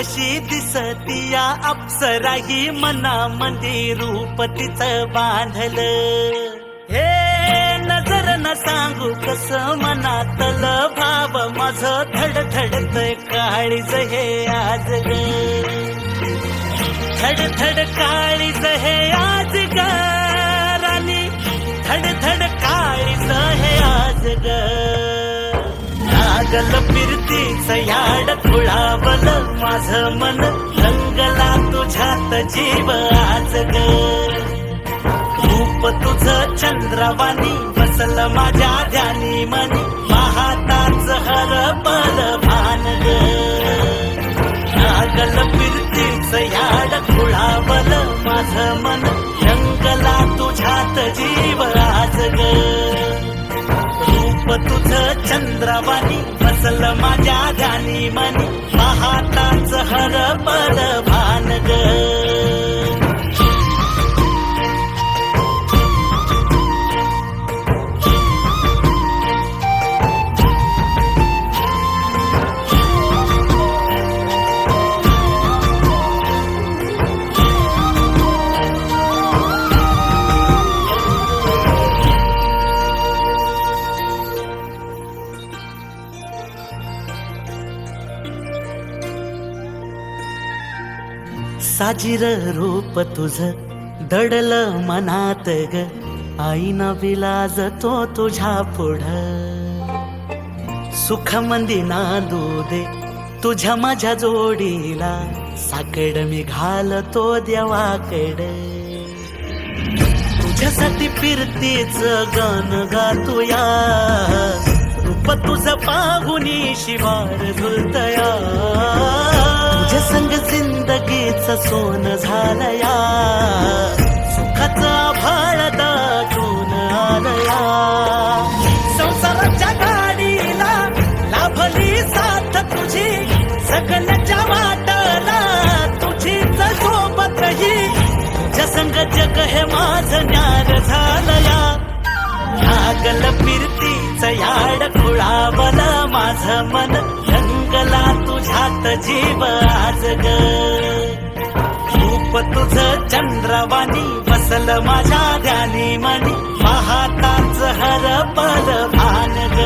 कशी दिसतीया अप्सरा ही मनामध्ये रूप तिचं बांधलं. हे नजर न सांगू कस मनातल भाव माझं धडधडतय काळीज हे आज ग. धडधड काळीज हे आज ग राणी, धडधड काळीज हे आज ग. लागल फिरतीच याड खुळावल माझं मन, रंगला तुझ्यात जीव आज ग. रूप तुझं चंद्रवाणी बसल माझ्या ध्यानी मनी, पाहताच हरपल भान ग. लागल फिरतीच याड खुळावल माझं मन, रंगला तुझ्यात जीव आज ग. रूप तुझं चंद्रवाणी बसल माझ्या ध्यानी मनी, पाहताच हरपल भान ग. साजिर रूप तुझं दडल मनात ग, आईना विलाजतो तुझ्या पुढं. सुख मंदी नांदू दे तुझ्या माझ्या जोडीला, साकड मी घालतो देवाकड. तुझ्यासाठी फिरतीच गान गातोया, रूप तुझं पाहुनी शिवार झुलतया. तुझ्या संग जिंदगीच सोन झालया, सुखाचा आभाळ दाटून आलया. संसाराच्या गाडीला लाभली साथ तुझी, सगळ्याच्या वाटला तुझीच सोबत ही. तुझ्या संग जग हे माझं न्यार झालया. लागल फिरतीच याड खुळावल माझं मन, रंगला तुझ्यात जीव आज ग. रूप तुझं चंद्रवाणी बसल माझ्या ध्यानी मनी, पाहताच हरपल भान ग.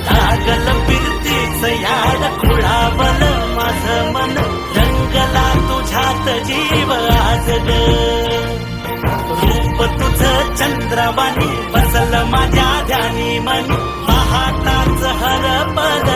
लागल फिरतीच याड खुळावल माझं मन, रंगला तुझ्यात जीव आज ग. रूप तुझं चंद्रवाणी बसल माझ्या ध्यानी मनी, पाहताच हरपल